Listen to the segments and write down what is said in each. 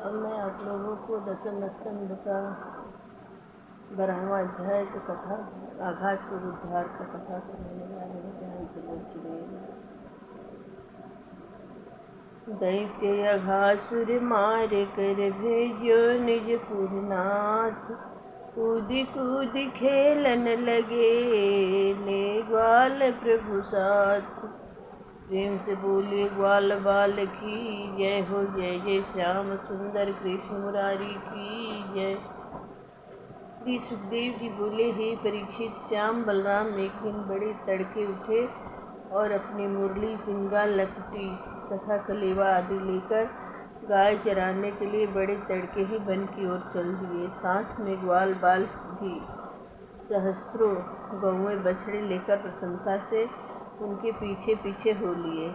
अब मैं आप लोगों को दशम स्कंद का 12वां अध्याय की कथा आघासुर उद्धार का कथा सुनाने वाले हैं। ध्यान पूर्वक सुनिएगा। दैत्य अघासुर मार कर भेजो निज पुरनाथ, कूद कूद खेलन लगे ले ग्वाल प्रभु साथ। प्रेम से बोले ग्वाल बाल की जय हो, जय जय श्याम सुंदर कृष्ण मुरारी की जय। श्री सुखदेव जी बोले, हे परीक्षित, श्याम बलराम एक दिन बड़े तड़के उठे और अपनी मुरली, सिंगा, लकटी तथा कलेवा आदि लेकर गाय चराने के लिए बड़े तड़के ही वन की ओर चल दिए। साथ में ग्वाल बाल भी सहस्त्रों गौएं बछड़े लेकर प्रशंसा से उनके पीछे पीछे हो लिए।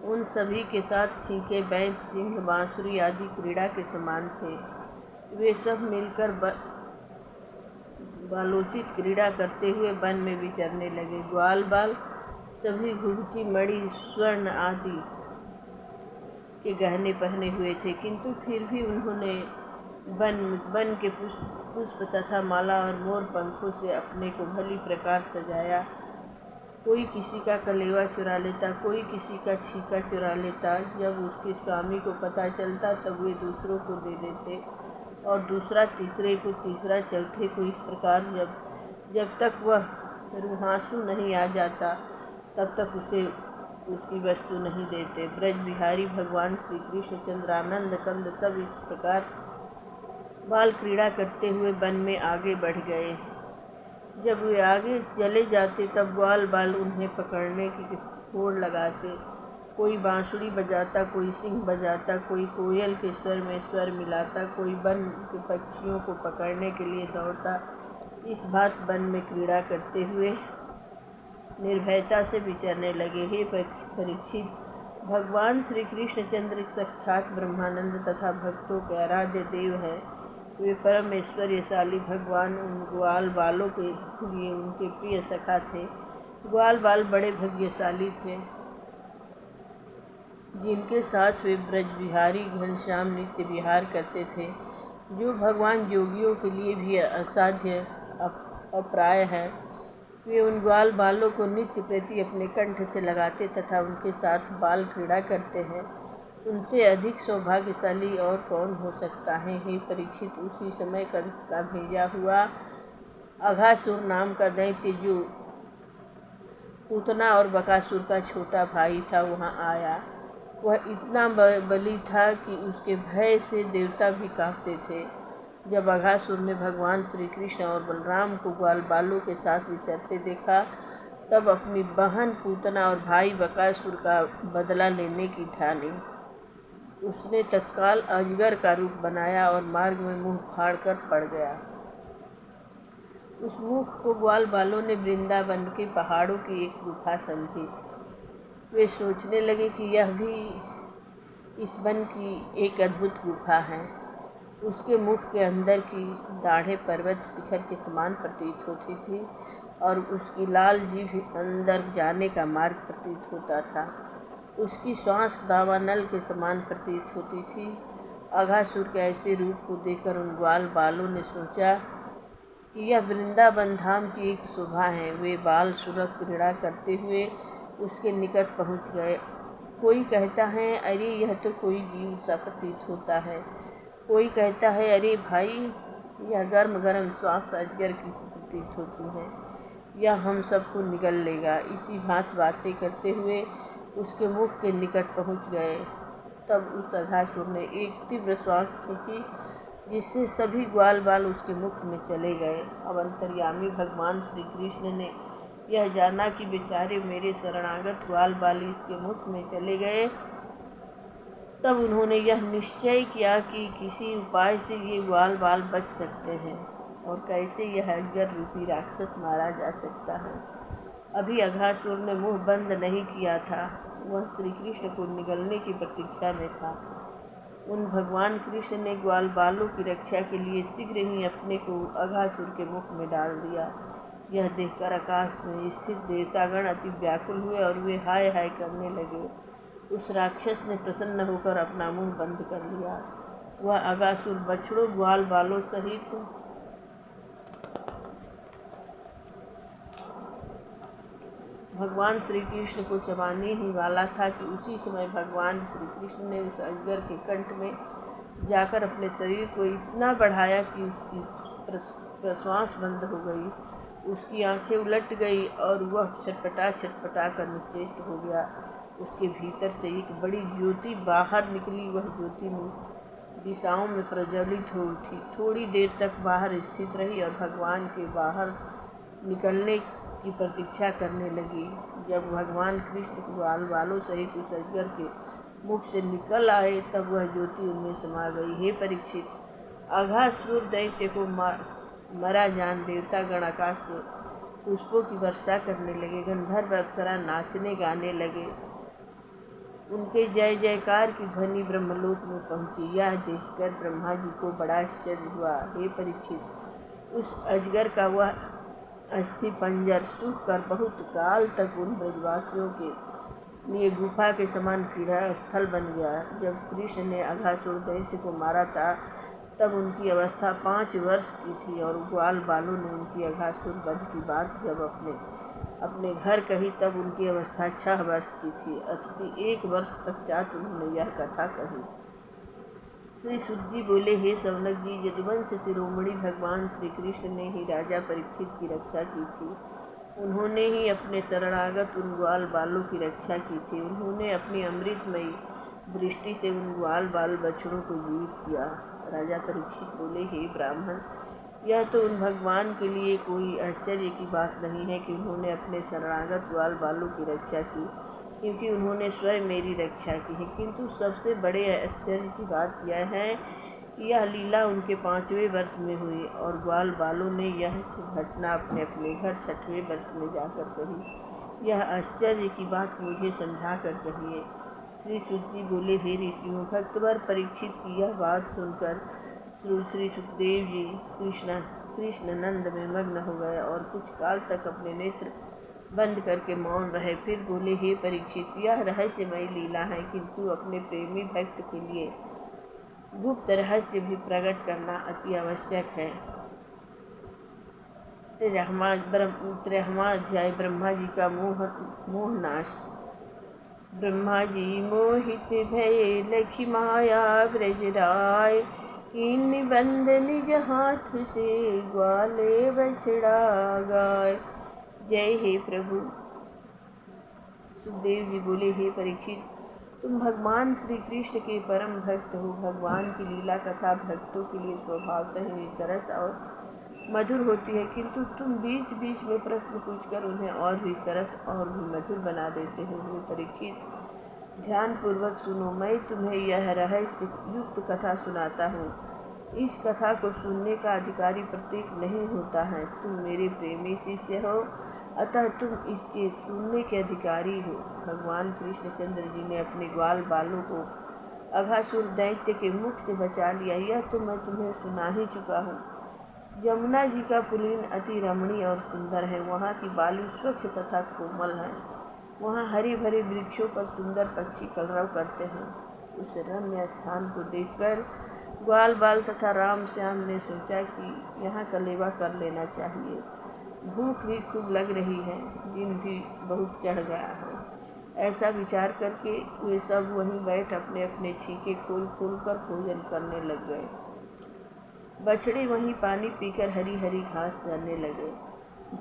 उन सभी के साथ छींके, बैत, सिंह, बांसुरी आदि क्रीड़ा के समान थे। वे सब मिलकर बालोचित क्रीड़ा करते हुए वन में विचरने लगे। ग्वाल बाल सभी घुघची, मणि, स्वर्ण आदि के गहने पहने हुए थे, किंतु फिर भी उन्होंने वन के पुष्प तथा माला और मोर पंखों से अपने को भली प्रकार सजाया। कोई किसी का कलेवा चुरा लेता, कोई किसी का छीका चुरा लेता। जब उसके स्वामी को पता चलता तब वे दूसरों को दे देते और दूसरा तीसरे को, तीसरा चौथे को। इस प्रकार जब तक वह रुहासु नहीं आ जाता तब तक उसे उसकी वस्तु नहीं देते। ब्रज बिहारी भगवान श्री कृष्ण चंद्र, आनंद कंद सब इस प्रकार बाल क्रीड़ा करते हुए वन में आगे बढ़ गए। जब वे आगे चले जाते तब ग्वाल बाल उन्हें पकड़ने की होड़ लगाते। कोई बांसुरी बजाता, कोई सिंह बजाता, कोई कोयल के स्वर में स्वर मिलाता, कोई वन के पक्षियों को पकड़ने के लिए दौड़ता। इस बात वन में क्रीड़ा करते हुए निर्भयता से विचरने लगे। हे परीक्षित, भगवान श्री कृष्ण चंद्र साक्षात ब्रह्मानंद तथा भक्तों के आराध्य देव हैं। वे परम ऐश्वर्यशाली भगवान उन ग्वाल बालों के लिए उनके प्रिय सखा थे। ग्वाल बाल बड़े भाग्यशाली थे जिनके साथ वे ब्रज बिहारी घनश्याम नित्य विहार करते थे। जो भगवान योगियों के लिए भी असाध्य अप्राय है, वे उन ग्वाल बालों को नित्य प्रति अपने कंठ से लगाते तथा उनके साथ बाल क्रीड़ा करते हैं। उनसे अधिक सौभाग्यशाली और कौन हो सकता है। हे परीक्षित, उसी समय कंस का भेजा हुआ अघासुर नाम का दैत्य, जो पूतना और बकासुर का छोटा भाई था, वहाँ आया। वह इतना बली था कि उसके भय से देवता भी कांपते थे। जब अघासुर ने भगवान श्री कृष्ण और बलराम को ग्वाल बालों के साथ विचरते देखा तब अपनी बहन पूतना और भाई बकासुर का बदला लेने की ठानी। उसने तत्काल अजगर का रूप बनाया और मार्ग में मुंह फाड़ कर पड़ गया। उस मुख को ग्वाल बालों ने वृंदावन के पहाड़ों की एक गुफा समझी। वे सोचने लगे कि यह भी इस वन की एक अद्भुत गुफा है। उसके मुख के अंदर की दाढ़ें पर्वत शिखर के समान प्रतीत होती थी और उसकी लाल जीभ अंदर जाने का मार्ग प्रतीत होता था। उसकी श्वास दावानल के समान प्रतीत होती थी। अघासुर के ऐसे रूप को देखकर उन ग्वाल बालों ने सोचा कि यह वृंदावन धाम की एक शोभा है। वे बाल सुलभ क्रीड़ा करते हुए उसके निकट पहुंच गए। कोई कहता है, अरे यह तो कोई जीव सा प्रतीत होता है। कोई कहता है, अरे भाई, यह गर्म गर्म श्वास अजगर की सी प्रतीत होती है, यह हम सबको निगल लेगा। इसी भांति बातें करते हुए उसके मुख के निकट पहुंच गए। तब उस अघासुर ने एक तीव्र श्वास खींची जिससे सभी ग्वाल बाल उसके मुख में चले गए। अब अंतर्यामी भगवान श्री कृष्ण ने यह जाना कि बेचारे मेरे शरणागत ग्वाल बाल इसके मुख में चले गए, तब उन्होंने यह निश्चय किया कि किसी उपाय से ये ग्वाल बाल बच सकते हैं और कैसे यह अजगर रूपी राक्षस मारा जा सकता है। अभी अघासुर ने मुंह बंद नहीं किया था, वह श्री कृष्ण को निगलने की प्रतीक्षा में था। उन भगवान कृष्ण ने ग्वाल बालों की रक्षा के लिए शीघ्र ही अपने को अघासुर के मुख में डाल दिया। यह देखकर आकाश में स्थित देवतागण अति व्याकुल हुए और वे हाय हाय करने लगे। उस राक्षस ने प्रसन्न होकर अपना मुंह बंद कर लिया। वह अगासुर बछड़ों ग्वाल बालों सहित भगवान श्री कृष्ण को चबाने ही वाला था कि उसी समय भगवान श्री कृष्ण ने उस अजगर के कंठ में जाकर अपने शरीर को इतना बढ़ाया कि उसकी प्रश्वास बंद हो गई, उसकी आंखें उलट गई और वह छटपटा कर निश्चेष्ट हो गया। उसके भीतर से एक बड़ी ज्योति बाहर निकली। वह ज्योति दिशाओं में प्रज्वलित हो उठी, थोड़ी देर तक बाहर स्थित रही और भगवान के बाहर निकलने की प्रतीक्षा करने लगी। जब भगवान कृष्ण ग्वाल बालों सहित उस अजगर के मुख से निकल आए तब वह ज्योति उनमें समा गई। हे परीक्षित, अघासुर दैत्य को मरा जान देवता गण आकाश से पुष्पों की वर्षा करने लगे। गंधर्व अप्सरा नाचने गाने लगे। उनके जय जयकार की ध्वनि ब्रह्मलोक में पहुंची। यह देखकर ब्रह्मा जी को बड़ा आश्चर्य हुआ। हे परीक्षित, उस अजगर का वह अस्थि पंजर सूख कर बहुत काल तक उन ब्रजवासियों के लिए गुफा के समान क्रीड़ा स्थल बन गया। जब कृष्ण ने अघासुर दैत्य को मारा था तब उनकी अवस्था 5 वर्ष की थी और ग्वाल बालों ने उनकी अघासुर वध की बात जब अपने घर कही तब उनकी अवस्था 6 वर्ष की थी। अतिथि 1 वर्ष पश्चात उन्होंने यह कथा कही। श्री शुक जी बोले, हे सौनक जी, यदुवंश शिरोमणि भगवान श्री कृष्ण ने ही राजा परीक्षित की रक्षा की थी। उन्होंने ही अपने शरणागत उन ग्वाल बालों की रक्षा की थी। उन्होंने अपनी अमृतमयी दृष्टि से उन ग्वाल बाल बछड़ों को जीवित किया। राजा परीक्षित बोले, हे ब्राह्मण, यह तो उन भगवान के लिए कोई आश्चर्य की बात नहीं है कि उन्होंने अपने शरणागत ग्वाल बालों की रक्षा की, क्योंकि उन्होंने स्वयं मेरी रक्षा की है। किंतु सबसे बड़े आश्चर्य की बात यह है कि यह लीला उनके 5वें वर्ष में हुई और ग्वाल बालों ने यह घटना अपने अपने घर 6वें वर्ष में जाकर कही। यह आश्चर्य की बात मुझे समझा कर कहिए। श्री शुक जी बोले, हे ऋषियों, भक्तवर परीक्षित की यह बात सुनकर श्री सुखदेव जी कृष्ण नंद में मग्न हो गए और कुछ काल तक अपने नेत्र बंद करके मौन रहे। फिर बोले, हे परीक्षित, यह रहस्यमय लीला है, किंतु अपने प्रेमी भक्त के लिए गुप्त रहस्य भी प्रकट करना अति आवश्यक है। 13वां अध्याय ब्रह्मा जी का मोहनाश। ब्रह्मा जी मोहित भय लखी माया ब्रजराय, कीन बंद निज हाथ से ग्वाले बछड़ा गाय। जय हे प्रभु। सुखदेव जी बोले, हे परीक्षित, तुम भगवान श्री कृष्ण के परम भक्त हो। भगवान की लीला कथा भक्तों के लिए स्वभावतः ही सरस और मधुर होती है, किंतु तुम बीच बीच में प्रश्न पूछकर उन्हें और भी सरस और भी मधुर बना देते हो। हे परीक्षित, ध्यान पूर्वक सुनो, मैं तुम्हें यह रहस्य युक्त कथा सुनाता हूँ। इस कथा को सुनने का अधिकारी प्रत्येक नहीं होता है। तुम मेरे प्रेमी शिष्य हो, अतः तुम इसके सुनने के अधिकारी हो। भगवान कृष्णचंद्र जी ने अपने ग्वाल बालों को अघासुर दैत्य के मुख से बचा लिया, यह तो मैं तुम्हें सुना ही चुका हूँ। यमुना जी का पुलिन अति रमणीय और सुंदर है। वहाँ की बालू स्वच्छ तथा कोमल है। वहाँ हरे भरे वृक्षों पर सुंदर पक्षी कलरव करते हैं। उस रम्य स्थान को देखकर ग्वाल बाल तथा राम श्याम ने सोचा कि यहाँ कलेवा कर लेना चाहिए। भूख भी खूब लग रही है, दिन भी बहुत चढ़ गया है। ऐसा विचार करके वे सब वहीं बैठ अपने अपने छीके खोल खोल कर भोजन करने लग गए। बछड़े वहीं पानी पीकर हरी हरी घास चरने लगे।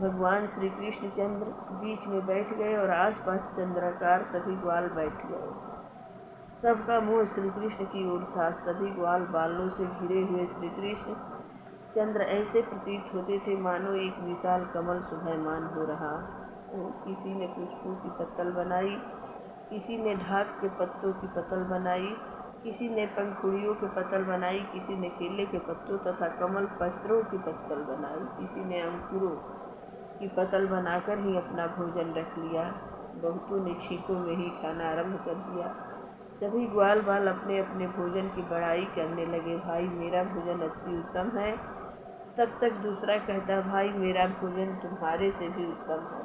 भगवान श्री कृष्णचंद्र बीच में बैठ गए और आसपास चंद्राकार सभी ग्वाल बैठ गए। सबका मुँह श्री कृष्ण की ओर था। सभी ग्वाल बालों से घिरे हुए श्री कृष्ण चंद्र ऐसे प्रतीत होते थे मानो एक विशाल कमल शोभायमान हो रहा हो। किसी ने पुष्पों की पत्तल बनाई, किसी ने ढाक के पत्तों की पत्तल बनाई, किसी ने पंखुड़ियों के पत्तल बनाई, किसी ने केले के पत्तों तथा कमल पत्रों की पत्तल बनाई, किसी ने अंकुरों की पत्तल बनाकर ही अपना भोजन रख लिया। बहुतों ने छीकों में ही खाना आरंभ कर दिया। सभी ग्वाल बाल अपने अपने भोजन की बड़ाई करने लगे। भाई, मेरा भोजन अति उत्तम है। तब तक दूसरा कहता, भाई, मेरा भोजन तुम्हारे से भी उत्तम है।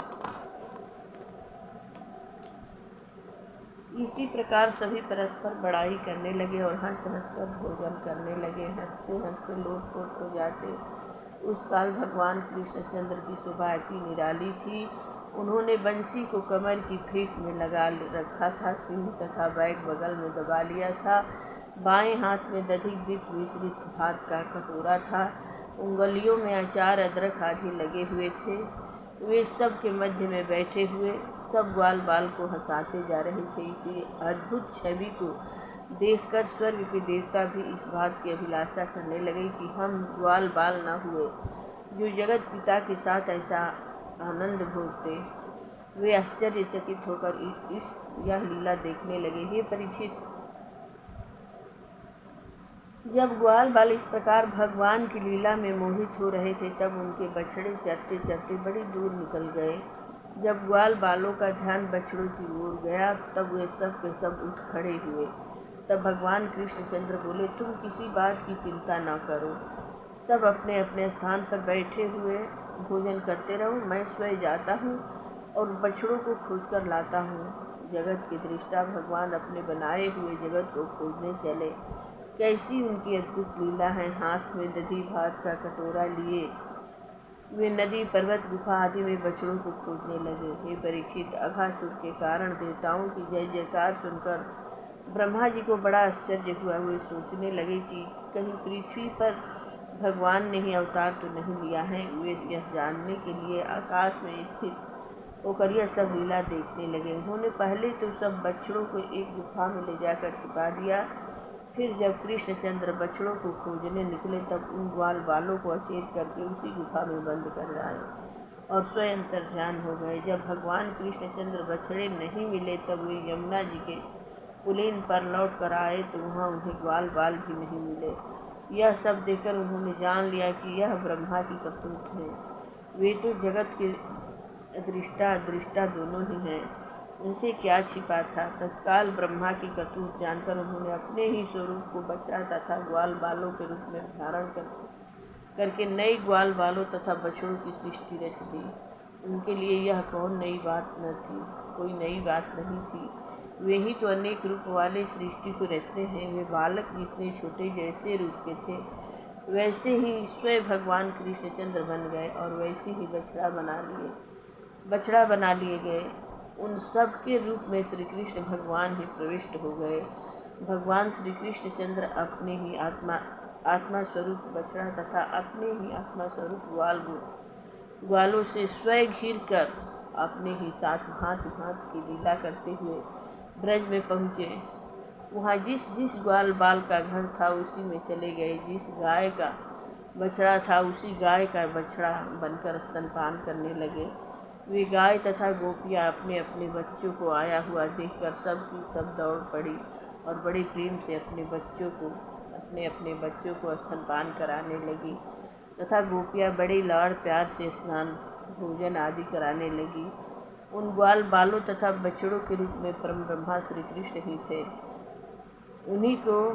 इसी प्रकार सभी परस्पर बड़ाई करने लगे और हंस हंस कर भोजन करने लगे। हंसते हंसते लोटपोट हो जाते। उस काल भगवान कृष्णचंद्र की शोभा अति निराली थी। उन्होंने बंसी को कमर की फीट में लगा रखा था, सिंह तथा बैग बगल में दबा लिया था। बाएं हाथ में दधिघृत मिश्रित भात का कटोरा था। उंगलियों में अचार अदरक आदि लगे हुए थे। वे सब के मध्य में बैठे हुए सब ग्वाल बाल को हंसाते जा रहे थे। इसी अद्भुत छवि को देखकर स्वर्ग के देवता भी इस बात की अभिलाषा करने लगे कि हम ग्वाल बाल न हुए जो जगत पिता के साथ ऐसा आनंद भोगते। वे आश्चर्यचकित होकर इस यह लीला देखने लगे। हे परीक्षित, जब ग्वाल बाल इस प्रकार भगवान की लीला में मोहित हो रहे थे तब उनके बछड़े चरते चरते बड़ी दूर निकल गए। जब ग्वाल बालों का ध्यान बछड़ों की ओर गया तब वे सब के सब उठ खड़े हुए। तब भगवान कृष्णचंद्र बोले, तुम किसी बात की चिंता न करो, सब अपने अपने स्थान पर बैठे हुए भोजन करते रहो। मैं स्वयं जाता हूँ और बछड़ों को खोज कर लाता हूँ। जगत के दृष्टा भगवान अपने बनाए हुए जगत को खोजने चले। कैसी उनकी अद्भुत लीला है। हाथ में दधी भात का कटोरा लिए वे नदी पर्वत गुफा आदि में बछड़ों को खोजने लगे। हे परीक्षित, अघासुर के कारण देवताओं की जय जयकार सुनकर ब्रह्मा जी को बड़ा आश्चर्य हुआ। वे सोचने लगे कि कहीं पृथ्वी पर भगवान ने ही अवतार तो नहीं लिया है। वे यह जानने के लिए आकाश में स्थित होकर यह सब लीला देखने लगे। उन्होंने पहले तो सब बछड़ों को एक गुफा में ले जाकर छिपा दिया। फिर जब कृष्णचंद्र बछड़ों को खोजने निकले तब उन ग्वाल बालों को अचेत करके उसी गुफा में बंद कर आए और स्वयं अंतर्ध्यान हो गए। जब भगवान कृष्णचंद्र बछड़े नहीं मिले तब वे यमुना जी के पुलिन पर लौट कर आए तो वहाँ उन्हें ग्वाल बाल भी नहीं मिले। यह सब देखकर उन्होंने जान लिया कि यह ब्रह्मा की करतूत है। वे तो जगत के दृष्टा दोनों ही हैं, उनसे क्या छिपा था। तत्काल ब्रह्मा की करतूत जानकर उन्होंने अपने ही स्वरूप को बछड़ा तथा ग्वाल बालों के रूप में धारण करके नई ग्वाल बालों तथा बछड़ों की सृष्टि रच दी। उनके लिए यह कौन नई बात न थी, कोई नई बात नहीं थी। वे ही तो अनेक रूप वाले सृष्टि को रचते हैं। वे बालक जितने छोटे जैसे रूप के थे वैसे ही स्वयं भगवान कृष्णचंद्र बन गए और वैसे ही बछड़ा बना लिए गए। उन सब के रूप में श्री कृष्ण भगवान ही प्रविष्ट हो गए। भगवान श्री कृष्णचंद्र अपने ही आत्मा स्वरूप बछड़ा तथा अपने ही आत्मा स्वरूप ग्वालों से स्वयं घिर कर अपने ही साथ भांति भांति की लीला करते हुए ब्रज में पहुँचे। वहाँ जिस जिस ग्वाल बाल का घर था उसी में चले गए। जिस गाय का बछड़ा था उसी गाय का बछड़ा बनकर स्तनपान करने लगे। वे गाय तथा गोपियाँ अपने अपने बच्चों को आया हुआ देखकर सब की सब दौड़ पड़ी और बड़े प्रेम से अपने अपने बच्चों को स्तनपान कराने लगी तथा गोपियाँ बड़े लाड़ प्यार से स्नान भोजन आदि कराने लगी। उन ग्वाल बालों तथा बछड़ों के रूप में परम ब्रह्मा श्री कृष्ण ही थे। उन्हीं को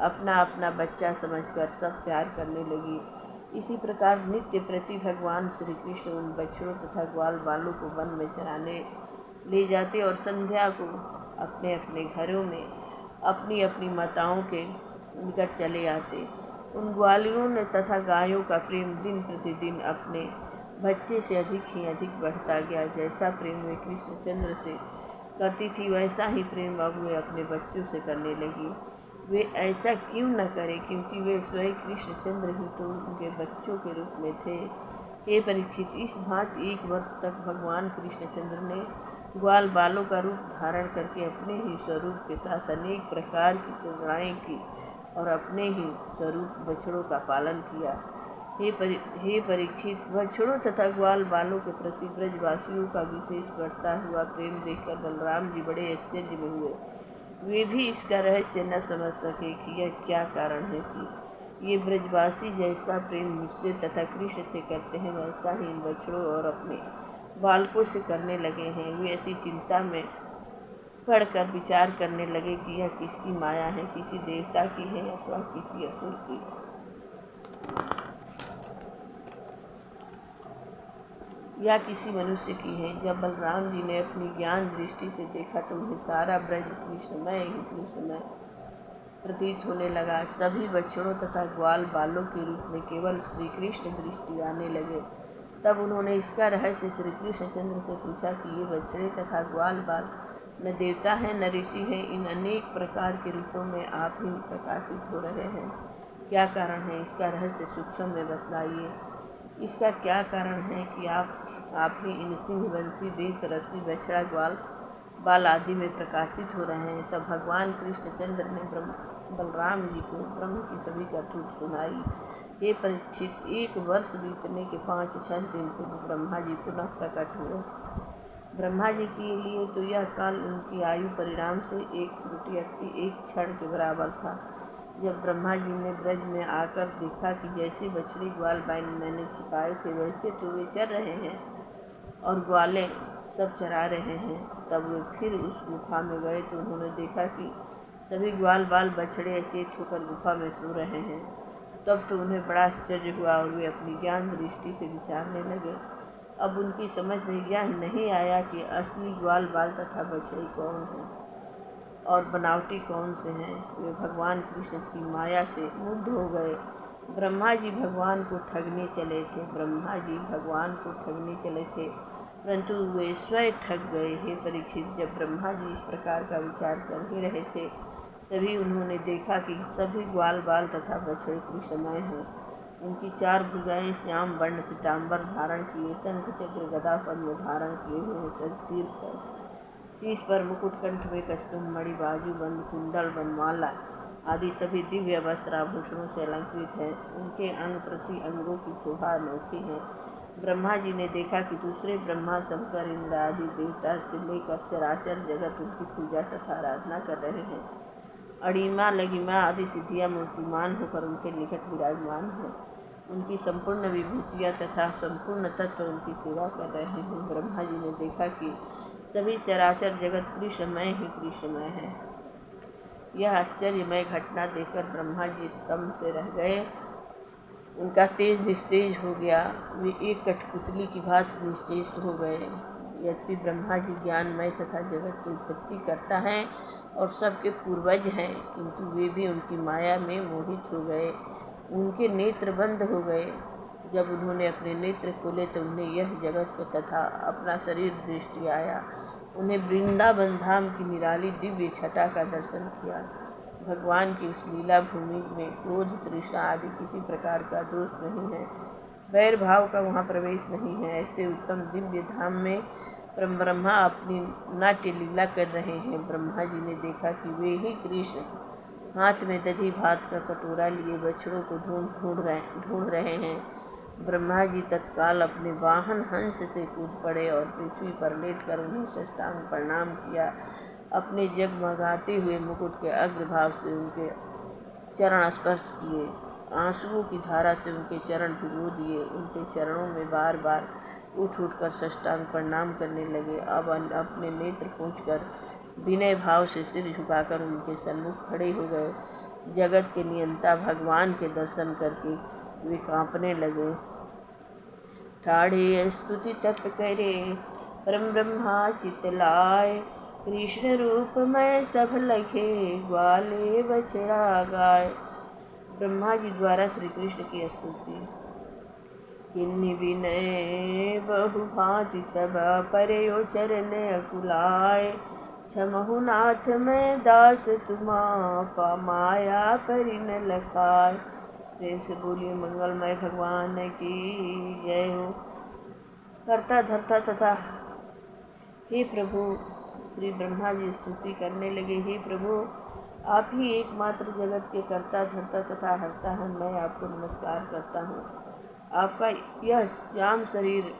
अपना अपना बच्चा समझकर सब प्यार करने लगी। इसी प्रकार नित्य प्रति भगवान श्री कृष्ण उन बछड़ों तथा ग्वाल बालों को वन में चराने ले जाते और संध्या को अपने अपने घरों में अपनी अपनी माताओं के निकट चले आते। उन ग्वालों ने तथा गायों का प्रेम दिन प्रतिदिन अपने बच्चे से अधिक ही अधिक बढ़ता गया। जैसा प्रेम वे कृष्णचंद्र से करती थी वैसा ही प्रेम अब वे अपने बच्चों से करने लगी। वे ऐसा क्यों न करें, क्योंकि वे स्वयं कृष्णचंद्र ही तो उनके बच्चों के रूप में थे। हे परीक्षित, इस भांति 1 वर्ष तक भगवान कृष्णचंद्र ने ग्वाल बालों का रूप धारण करके अपने ही स्वरूप के साथ अनेक प्रकार की क्रीड़ाएँ की और अपने ही स्वरूप बछड़ों का पालन किया। हे परीक्षित, बछड़ों तथा ग्वाल बालों के प्रति ब्रजवासियों का विशेष बढ़ता हुआ प्रेम देखकर बलराम जी बड़े आश्चर्य में हुए। वे भी इसका रहस्य न समझ सके कि यह क्या कारण है कि ये ब्रजवासी जैसा प्रेम मुझसे तथा कृष्ण से करते हैं वैसा ही इन बछड़ों और अपने बालकों से करने लगे हैं। वे अति चिंता में पढ़कर विचार करने लगे कि यह किसकी माया है, किसी देवता की है अथवा किसी असुर की। या किसी मनुष्य की है। जब बलराम जी ने अपनी ज्ञान दृष्टि से देखा तो उन्हें सारा ब्रज कृष्णमय ही कृष्णमय प्रतीत होने लगा। सभी बछड़ों तथा ग्वाल बालों के रूप में केवल श्री कृष्ण दृष्टि आने लगे। तब उन्होंने इसका रहस्य श्री कृष्णचंद्र से पूछा कि ये बछड़े तथा ग्वाल बाल न देवता हैं न ऋषि हैं, इन अनेक प्रकार के रूपों में आप ही प्रकाशित हो रहे हैं, क्या कारण है? इसका रहस्य सूक्ष्म में बतलाइए। इसका क्या कारण है कि आप ही इन सिंह, बंसी, बेत, रस्सी, बछड़ा, ग्वाल बाल आदि में प्रकाशित हो रहे हैं। तब भगवान कृष्णचंद्र ने बलराम जी को ब्रह्म की सभी करतूत सुनाई। हे परीक्षित, 1 वर्ष बीतने के 5-6 दिन पूर्व ब्रह्मा जी पुनः प्रकट हुए। ब्रह्मा जी के लिए तो यह काल उनकी आयु परिणाम से एक त्रुटि अति एक क्षण के बराबर था। जब ब्रह्मा जी ने ब्रज में आकर देखा कि जैसे बछड़ी ग्वाल बैल मैंने छिपाए थे वैसे तो वे चर रहे हैं और ग्वालें सब चरा रहे हैं, तब वे फिर उस गुफा में गए तो उन्होंने देखा कि सभी ग्वाल बाल बछड़े अचेत होकर गुफा में सो रहे हैं। तब तो उन्हें बड़ा आश्चर्य हुआ और वे अपनी ज्ञान दृष्टि से विचारने लगे। अब उनकी समझ में यह नहीं आया कि असली ग्वाल बाल तथा बछड़े कौन हैं और बनावटी कौन से हैं। वे भगवान कृष्ण की माया से मुग्ध हो गए। ब्रह्मा जी भगवान को ठगने चले थे, परंतु वे स्वयं ठग गए। हे परीक्षित, जब ब्रह्मा जी इस प्रकार का विचार कर ही रहे थे तभी उन्होंने देखा कि सभी ग्वाल बाल तथा बछड़े कृष्णमय हैं। उनकी 4 भुजाएं श्याम वर्ण पीताम्बर धारण किए, शंख चक्र गदा पद्म धारण किए हुए, शीश पर मुकुट, कंठ में कस्तूम मणि, बाजू बंद, कुंडल, वनमाला आदि सभी दिव्य वस्त्र आभूषणों से अलंकृत हैं। उनके अंग प्रति अंगों की शोभा अनोखी है। ब्रह्मा जी ने देखा कि दूसरे ब्रह्मा, शंकर, इंद्र आदि देवता से लेकर चराचर जगत उनकी पूजा तथा आराधना कर रहे हैं। अणिमा लगिमा आदि सिद्धियाँ मूर्तिमान होकर उनके निकट विराजमान हैं। उनकी संपूर्ण विभूतियाँ तथा संपूर्ण तत्व उनकी सेवा कर रहे हैं। ब्रह्मा जी ने देखा कि सभी चराचर जगत कृष्णमय ही कृष्णमय है। यह आश्चर्यमय घटना देखकर ब्रह्मा जी स्तंभ से रह गए। उनका तेज निस्तेज हो गया। वे एक कठपुतली की भांति निश्चेष्ट हो गए। यद्यपि ब्रह्मा जी ज्ञानमय तथा जगत की उत्पत्ति करता है और सबके पूर्वज हैं, किंतु वे भी उनकी माया में मोहित हो गए। उनके नेत्र बंद हो गए। जब उन्होंने अपने नेत्र खोले तो उन्हें यह जगत को तथा अपना शरीर दृष्टि आया। उन्हें वृंदावन धाम की निराली दिव्य छटा का दर्शन किया। भगवान की उस लीला भूमि में क्रोध, तृष्णा आदि किसी प्रकार का दोष नहीं है। वैर भाव का वहाँ प्रवेश नहीं है। ऐसे उत्तम दिव्य धाम में ब्रह्मा अपनी नाट्य लीला कर रहे हैं। ब्रह्मा जी ने देखा कि वे ही कृष्ण हाथ में दधी भात का कटोरा लिए बछड़ों को ढूंढ रहे हैं। ब्रह्मा जी तत्काल अपने वाहन हंस से कूद पड़े और पृथ्वी पर लेटकर उन्हें साष्टांग प्रणाम किया। अपने जगमगाते हुए मुकुट के अग्रभाग से उनके चरण स्पर्श किए। आंसुओं की धारा से उनके चरण भिगो दिए। उनके चरणों में बार बार उठ कर साष्टांग प्रणाम करने लगे। अब अपने नेत्र पोंछकर विनय भाव से सिर झुकाकर उनके सन्मुख खड़े हो गए। जगत के नियंता भगवान के दर्शन करके वे कांपने लगे। ठाढ़े स्तुति तप करे परम ब्रह्मा चितलाय, कृष्ण रूप में सब लखे ग्वाले बछड़ा गाय। ब्रह्मा जी द्वारा श्री कृष्ण की स्तुति। किन्नी विनय बहु भांति तब परयो चरण अकुलाय, क्षमहु नाथ मैं दास तुमा माया परिन लखाय। प्रेम से बोलिए मंगलमय भगवान की जय हो। करता धरता तथा हे प्रभु, श्री ब्रह्मा जी स्तुति करने लगे। हे प्रभु, आप ही एकमात्र जगत के करता धरता तथा हरता हैं। मैं आपको नमस्कार करता हूँ। आपका यह श्याम शरीर,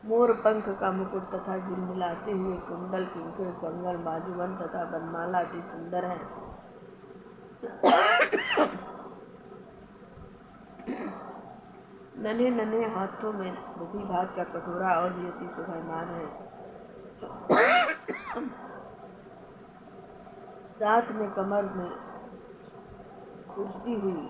मोर पंख का मुकुट तथा झिलमिलाते हुए कुंडल, किंकर, कंगन, बाजूबंद तथा बनमाला अति सुंदर है। नन्हे नन्हे हाथों में दधी भात का कटोरा और भी अति शोभायमान है। साथ में कमर में कुर्सी हुई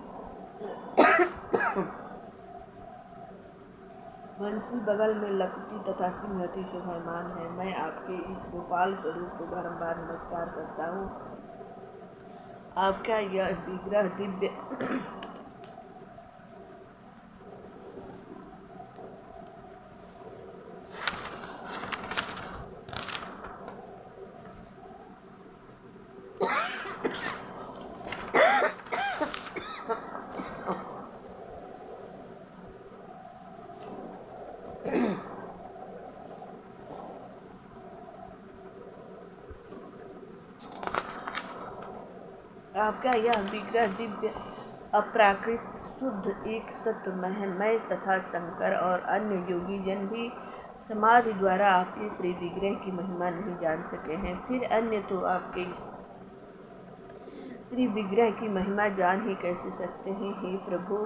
बंसी बगल में लपटी तथा सिंह अति शोभायमान है। मैं आपके इस गोपाल स्वरूप को बारंबार नमस्कार करता हूँ। आपका यह विग्रह दिव्य आपका यह विग्रह दिव्य अपराकृत शुद्ध एक सत्वमय तथा शंकर और अन्य योगी जन भी समाधि द्वारा आपके श्री विग्रह की महिमा नहीं जान सके हैं। फिर अन्य तो आपके श्री विग्रह की महिमा जान ही कैसे सकते हैं। हे प्रभु,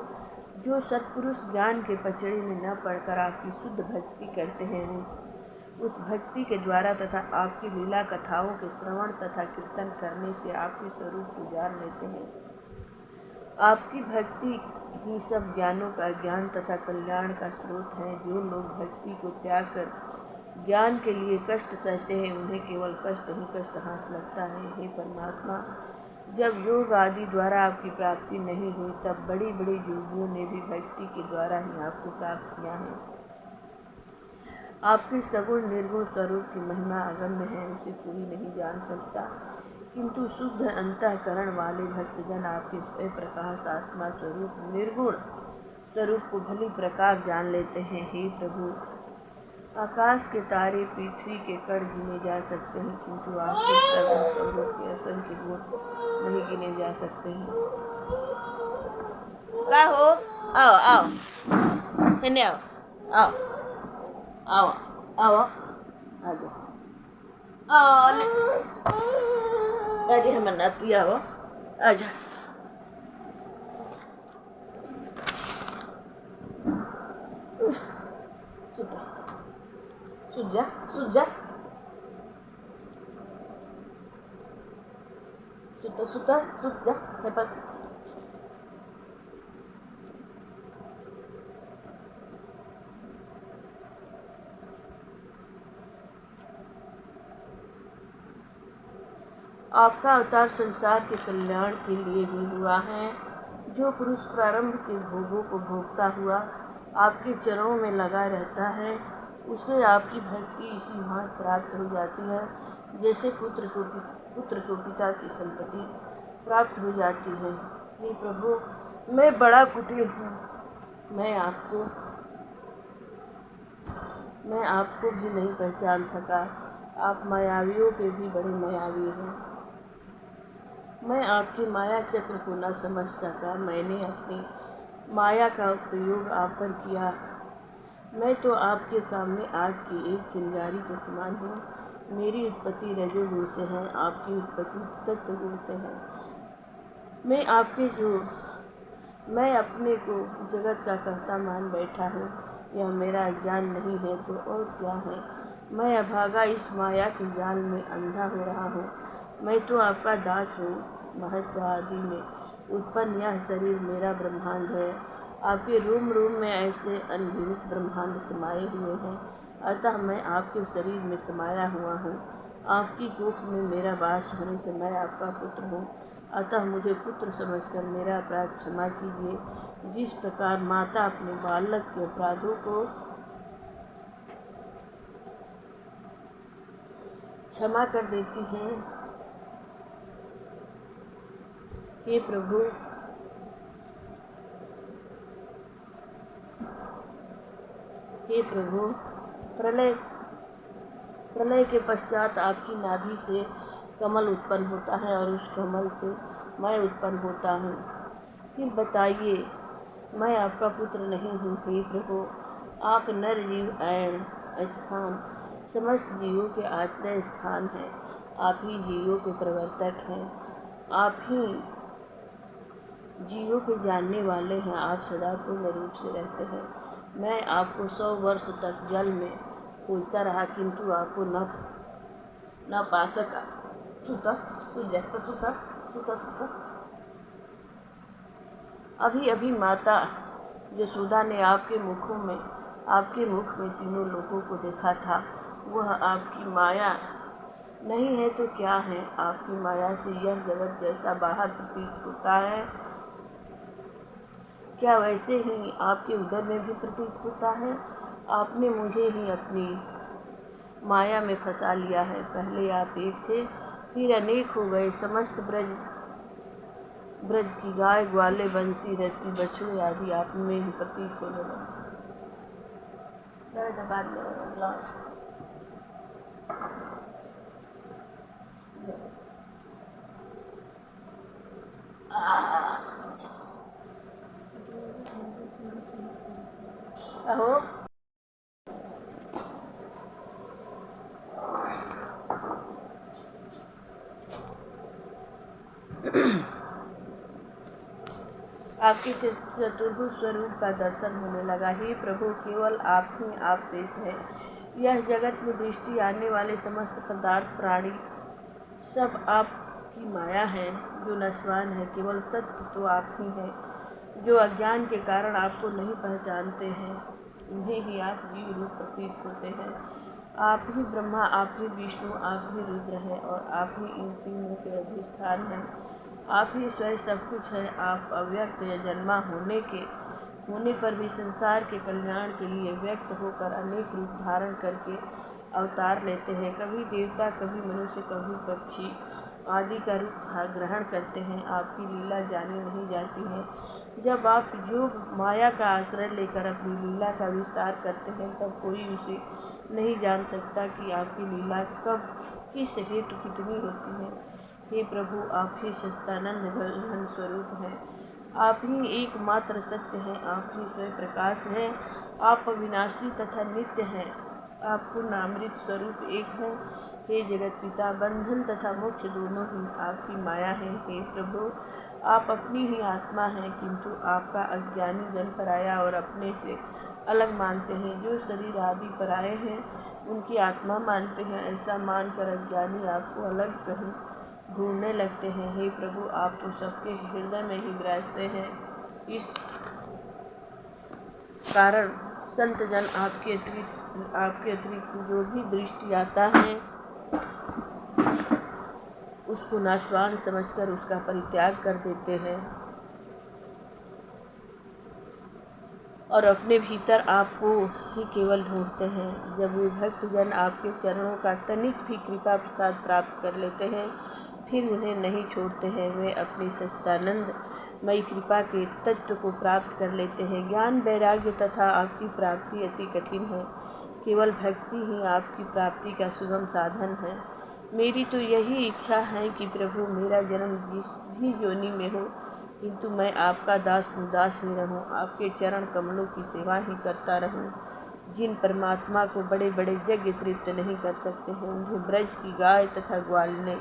जो सत्पुरुष ज्ञान के पचड़े में न पड़कर आपकी शुद्ध भक्ति करते हैं, उस भक्ति के द्वारा तथा आपकी लीला कथाओं के श्रवण तथा कीर्तन करने से आपके स्वरूप को जान लेते हैं। आपकी भक्ति ही सब ज्ञानों का ज्ञान तथा कल्याण का स्रोत है। जो लोग भक्ति को त्याग कर ज्ञान के लिए कष्ट सहते हैं, उन्हें केवल कष्ट ही कष्ट हाथ लगता है। हे परमात्मा, जब योग आदि द्वारा आपकी प्राप्ति नहीं हुई, तब बड़े बड़े योगियों ने भी भक्ति के द्वारा ही आपको प्राप्त किया है। आपके सगुण निर्गुण स्वरूप की महिमा अगम्य है, उसे कोई नहीं जान सकता। किंतु शुद्ध अंतःकरण वाले भक्तजन आपके स्वयं प्रकाश आत्मा स्वरूप निर्गुण स्वरूप को भली प्रकार जान लेते हैं। हे प्रभु, आकाश के तारे, पृथ्वी के कण गिने जा सकते हैं, किंतु आपके सगुण स्वरूप के असंख्य गुण नहीं गिने जा सकते हैं। का हो? आओ आओ, हेने आओ, आओ आओ आओ, आ जाओ, अरे हमारे नाती आओ, आ जा। सुत जा, सुत जा, सुत जा मेरे पास। आपका अवतार संसार के कल्याण के लिए ही हुआ है। जो पुरुष प्रारंभ के भोगों को भोगता हुआ आपके चरणों में लगा रहता है, उसे आपकी भक्ति इसी भांति प्राप्त हो जाती है, जैसे पुत्र को पिता की संपत्ति प्राप्त हो जाती है। हे प्रभु, मैं बड़ा कुटिल हूँ। मैं आपको भी नहीं पहचान सका। आप मायावियों के भी बड़े मायावी हैं। मैं आपकी माया चक्र को न समझ सका। मैंने अपनी माया का प्रयोग आप पर किया। मैं तो आपके सामने आग की एक चिंगारी के समान हूँ। मेरी उत्पत्ति रजोगुण से है, आपकी उत्पत्ति सत्वगुण से है। मैं अपने को जगत का कर्ता मान बैठा हूँ। यह मेरा ज्ञान नहीं है तो और क्या है। मैं अभागा इस माया के जाल में अंधा हो रहा हूँ। मैं तो आपका दास हूँ। महत्व आदि में उत्पन्न यह शरीर मेरा ब्रह्मांड है। आपके रूम रूम में ऐसे अनगिनत ब्रह्मांड समाये हुए हैं, अतः मैं आपके शरीर में समाया हुआ हूँ। आपकी कोख में मेरा वास होने से मैं आपका पुत्र हूँ, अतः मुझे पुत्र समझकर मेरा अपराध क्षमा कीजिए। जिस प्रकार माता अपने बालक के अपराधों को क्षमा कर देती हैं, हे प्रभु, प्रलय के पश्चात आपकी नाभि से कमल उत्पन्न होता है और उस कमल से मैं उत्पन्न होता हूँ। फिर बताइए, मैं आपका पुत्र नहीं हूँ? हे प्रभु, आप नर जीव ऐण स्थान समस्त जीवों के आश्रय स्थान हैं। आप ही जीवों के प्रवर्तक हैं। आप ही जीवों के जानने वाले हैं। आप सदा पूर्ण रूप से रहते हैं। मैं आपको 100 वर्ष तक जल में खोजता रहा, किंतु आपको न पा सका। सुता। अभी माता यशोदा ने आपके मुखों में आपके मुख में तीनों लोगों को देखा था। वह आपकी माया नहीं है तो क्या है? आपकी माया से यह जगत जैसा बाहर प्रतीत होता है, क्या वैसे ही आपके उदर में भी प्रतीत होता है? आपने मुझे ही अपनी माया में फंसा लिया है। पहले आप एक थे, फिर अनेक हो गए। समस्त ब्रज की गाय ग्वाले, बंसी रस्सी बछड़े आदि आप में ही प्रतीत होने लगे। अहो आपके चतुर्भुज स्वरूप का दर्शन होने लगा। हे प्रभु, केवल आप ही आप शेष है। यह जगत में दृष्टि आने वाले समस्त पदार्थ प्राणी सब आपकी माया है, जो नश्वान है। केवल सत्य तो आप ही है, जो अज्ञान के कारण आपको नहीं पहचानते हैं, उन्हें ही आप जीव रूप प्रतीत होते हैं। आप ही ब्रह्मा, आप ही विष्णु, आप ही रुद्र है और आप ही इन तीनों के अधिष्ठान हैं। आप ही स्वयं सब कुछ है। आप अव्यक्त या जन्मा होने पर भी संसार के कल्याण के लिए व्यक्त होकर अनेक रूप धारण करके अवतार लेते हैं। कभी देवता, कभी मनुष्य, कभी पक्षी आदि का रूप ग्रहण करते हैं। आपकी लीला जानी नहीं जाती है। जब आप योग माया का आश्रय लेकर अपनी लीला का विस्तार करते हैं, तब कोई उसे नहीं जान सकता कि आपकी लीला कब किस हेतु कितनी होती है। हे प्रभु, आप ही सच्चिदानंद घन स्वरूप हैं। आप ही एकमात्र सत्य हैं। आप ही स्वयं प्रकाश हैं। आप अविनाशी तथा नित्य हैं। आप पूर्ण अमृत स्वरूप एक हैं। हे जगत पिता, बंधन तथा मोक्ष दोनों ही आपकी माया है। हे प्रभु, आप अपनी ही आत्मा हैं, किंतु आपका अज्ञानी जन पराया और अपने से अलग मानते हैं। जो शरीर आदि पराये हैं, उनकी आत्मा मानते हैं। ऐसा मानकर अज्ञानी आपको अलग कहीं ढूंढने लगते हैं। हे प्रभु, आप तो सबके हृदय में ही विराजते हैं। इस कारण संत जन आपके अतिरिक्त जो भी दृष्टि आता है, उसको नाशवान समझकर उसका परित्याग कर देते हैं और अपने भीतर आपको ही केवल ढूंढते हैं। जब वे भक्त जन आपके चरणों का तनिक भी कृपा प्रसाद प्राप्त कर लेते हैं, फिर उन्हें नहीं छोड़ते हैं। वे अपनी सच्चिदानंद मई कृपा के तत्व को प्राप्त कर लेते हैं। ज्ञान, वैराग्य तथा आपकी प्राप्ति अति कठिन है। केवल भक्ति ही आपकी प्राप्ति का सुगम साधन है। मेरी तो यही इच्छा है कि प्रभु, मेरा जन्म जिस भी योनि में हो, किंतु मैं आपका दास ही रहूं। आपके चरण कमलों की सेवा ही करता रहूं। जिन परमात्मा को बड़े बड़े यज्ञ तृप्त नहीं कर सकते हैं, उन्हें ब्रज की गाय तथा ग्वालिनें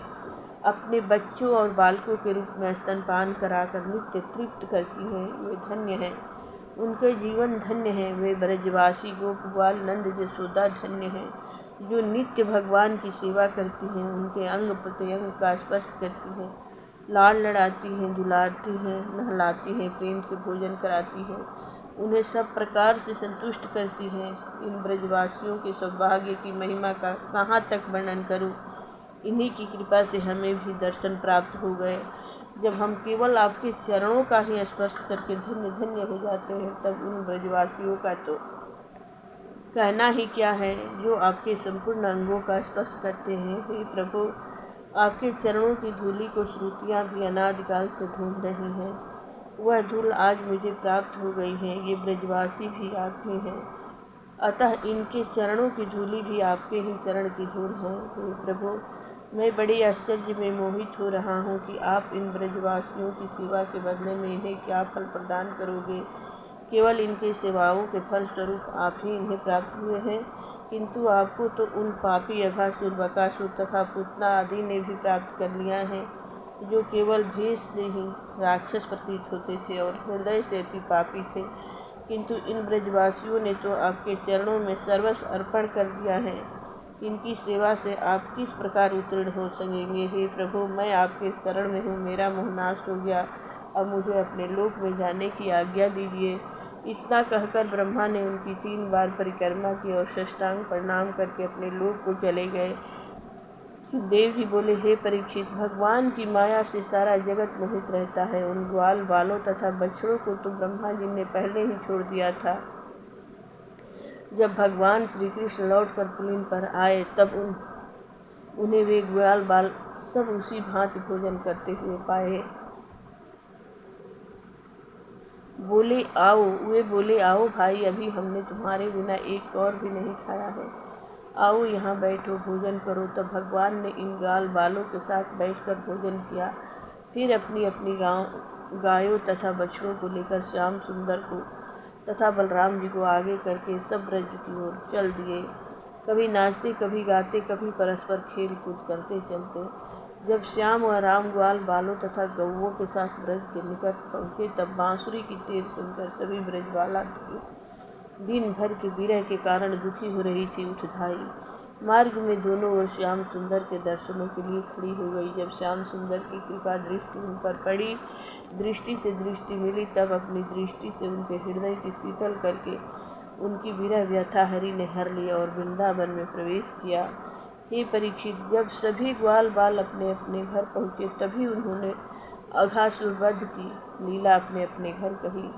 अपने बच्चों और बालकों के रूप में स्तनपान कराकर नित्य तृप्त करती हैं। वे धन्य हैं, उनके जीवन धन्य हैं। वे ब्रजवासी गोप ग्वाल नंद यशोदा धन्य हैं, जो नित्य भगवान की सेवा करती हैं। उनके अंग प्रत्यंग का स्पर्श करती हैं, लाड़ लड़ाती हैं, दुलारती हैं, नहलाती हैं, प्रेम से भोजन कराती हैं, उन्हें सब प्रकार से संतुष्ट करती हैं। इन ब्रजवासियों के सौभाग्य की महिमा का कहाँ तक वर्णन करूं। इन्हीं की कृपा से हमें भी दर्शन प्राप्त हो गए। जब हम केवल आपके चरणों का ही स्पर्श करके धन्य धन्य हो जाते हैं, तब उन ब्रजवासियों का तो कहना ही क्या है, जो आपके संपूर्ण अंगों का स्पर्श करते हैं। हे प्रभु, आपके चरणों की धूलि को श्रुतियाँ भी अनादिकाल से ढूंढ रही हैं। वह धूल आज मुझे प्राप्त हो गई है। ये ब्रजवासी भी आप ही हैं, अतः इनके चरणों की धूलि भी आपके ही चरण की धूल है। हे प्रभु, मैं बड़ी आश्चर्य में मोहित हो रहा हूँ कि आप इन ब्रजवासियों की सेवा के बदले में इन्हें क्या फल प्रदान करोगे। केवल इनकी सेवाओं के फल स्वरूप आप ही इन्हें प्राप्त हुए हैं, किंतु आपको तो उन पापी अघासुर, बकासुर तथा पुतना आदि ने भी प्राप्त कर लिया है, जो केवल भेष से ही राक्षस प्रतीत होते थे और हृदय से अति पापी थे। किंतु इन ब्रजवासियों ने तो आपके चरणों में सर्वस्व अर्पण कर दिया है। इनकी सेवा से आप किस प्रकार उत्तीर्ण हो सकेंगे। हे प्रभु, मैं आपके शरण में हूँ। मेरा मोह नाश हो गया, अब मुझे अपने लोक में जाने की आज्ञा दीजिए। इतना कहकर ब्रह्मा ने उनकी 3 बार परिक्रमा की और साष्टांग प्रणाम करके अपने लोक को चले गए। सुखदेव जी बोले, हे परीक्षित, भगवान की माया से सारा जगत मोहित रहता है। उन ग्वाल बालों तथा बछड़ों को तो ब्रह्मा जी ने पहले ही छोड़ दिया था। जब भगवान श्री कृष्ण लौटकर पुलिन पर आए तब उन्हें वे ग्वाल बाल सब उसी भांति भोजन करते हुए पाए। वे बोले, आओ भाई, अभी हमने तुम्हारे बिना एक और भी नहीं खाया है। आओ यहाँ बैठो, भोजन करो। तब भगवान ने इन ग्वाल बालों के साथ बैठकर भोजन किया। फिर अपनी अपनी गायों तथा बछड़ों को लेकर श्याम सुंदर को तथा बलराम जी को आगे करके सब ब्रज की ओर चल दिए। कभी नाचते, कभी गाते, कभी परस्पर खेल कूद करते चलते। जब श्याम और राम ग्वाल बालों तथा गौओं के साथ ब्रज के निकट पहुँचे तब बांसुरी की टेर सुनकर सभी ब्रजवाला दिन भर के विरह के कारण दुखी हो रही थी उठ धाई। मार्ग में दोनों ओर श्याम सुंदर के दर्शनों के लिए खड़ी हो गई। जब श्याम सुंदर की कृपा दृष्टि उन पर पड़ी, दृष्टि से दृष्टि मिली, तब अपनी दृष्टि से उनके हृदय की शीतल करके उनकी विरह व्यथा हरि ने हर लिया और वृंदावन में प्रवेश किया। हे परीक्षित, जब सभी ग्वाल बाल अपने अपने घर पहुँचे तभी उन्होंने अघासुरवध की लीला अपने अपने घर कही।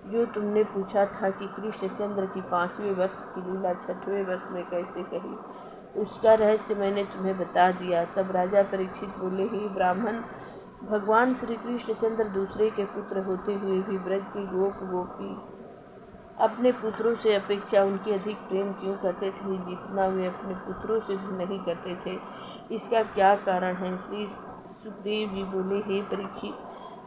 जो तुमने पूछा था कि कृष्णचंद्र की 5वें वर्ष की लीला 6वें वर्ष में कैसे कही, उसका रहस्य मैंने तुम्हें बता दिया। तब राजा परीक्षित बोले, हे ब्राह्मण, भगवान श्री कृष्णचंद्र दूसरे के पुत्र होते हुए भी ब्रज की गोपी अपने पुत्रों से अपेक्षा उनकी अधिक प्रेम क्यों करते थे, जितना वे अपने पुत्रों से भी नहीं करते थे? इसका क्या कारण है? श्री सुखदेव जी बोले, हे परीक्षित,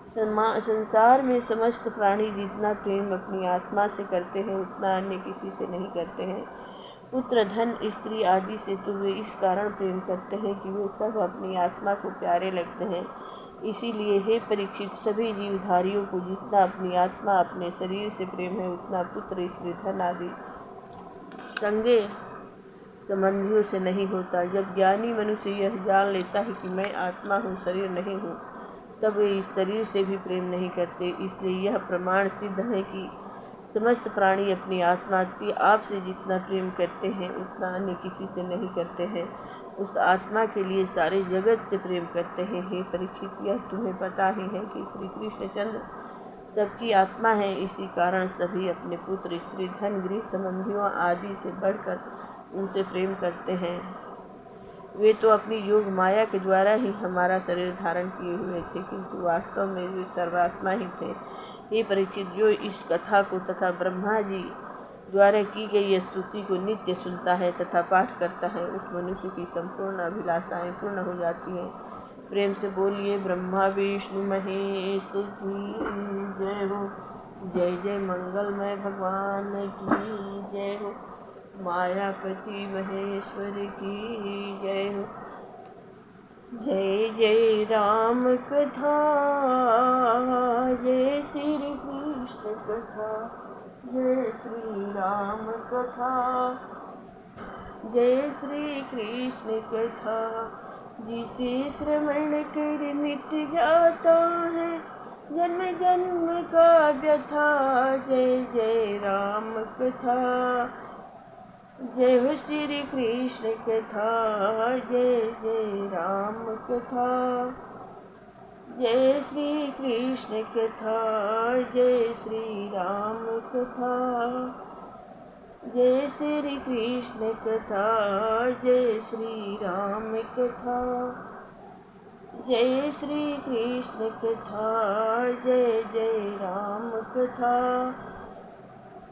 संसार में समस्त प्राणी जितना प्रेम अपनी आत्मा से करते हैं उतना अन्य किसी से नहीं करते हैं। पुत्र, धन, स्त्री आदि से तो वे इस कारण प्रेम करते हैं कि वे सब अपनी आत्मा को प्यारे लगते हैं। इसीलिए हे परीक्षित, सभी जीवधारियों को जितना अपनी आत्मा अपने शरीर से प्रेम है उतना पुत्र, स्त्री, धन आदि संगे संबंधियों से नहीं होता। जब ज्ञानी मनुष्य यह जान लेता है कि मैं आत्मा हूँ, शरीर नहीं हूँ, तब वे इस शरीर से भी प्रेम नहीं करते। इसलिए यह प्रमाण सिद्ध है कि समस्त प्राणी अपनी आत्मा की आपसे जितना प्रेम करते हैं उतना अन्य किसी से नहीं करते हैं। उस आत्मा के लिए सारे जगत से प्रेम करते हैं। हे परीक्षित, यह तुम्हें पता ही है कि श्री कृष्णचंद्र सबकी आत्मा है। इसी कारण सभी अपने पुत्र, स्त्री, धन, गृह संबंधियों आदि से बढ़कर उनसे प्रेम करते हैं। वे तो अपनी योग माया के द्वारा ही हमारा शरीर धारण किए हुए थे, किंतु वास्तव में वे सर्वात्मा ही थे। हे परीक्षित, जो इस कथा को तथा ब्रह्मा जी द्वारा की गई स्तुति को नित्य सुनता है तथा पाठ करता है, उस मनुष्य की संपूर्ण अभिलाषाएं पूर्ण हो जाती हैं। प्रेम से बोलिए, ब्रह्मा विष्णु महेश की जय हो। जय जय मंगलमय भगवान की जय हो। मायापति महेश्वर की जय हो। जय जय राम कथा, जय श्री कृष्ण कथा, जय श्री राम कथा, जय श्री कृष्ण कथा। जिसे श्रवण कर मिट जाता है जन्म जन्म का व्यथा। जय जय राम कथा, जय हो श्री कृष्ण कथा, जय जय राम कथा, जय श्री कृष्ण कथा, जय श्री राम कथा, जय श्री कृष्ण कथा, जय श्री राम कथा, जय श्री कृष्ण कथा, जय जय राम कथा,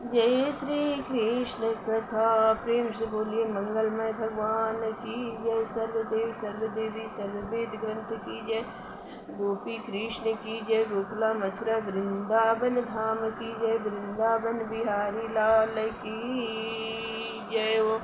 जय श्री कृष्ण कथा। प्रेम से बोलिए, मंगलमय भगवान की जय। सर्वदेव सर्वदेवी सर्ववेद ग्रंथ की जय। गोपी कृष्ण की जय। गोकुला मथुरा वृंदावन धाम की जय। वृंदावन बिहारी लाल की जय हो।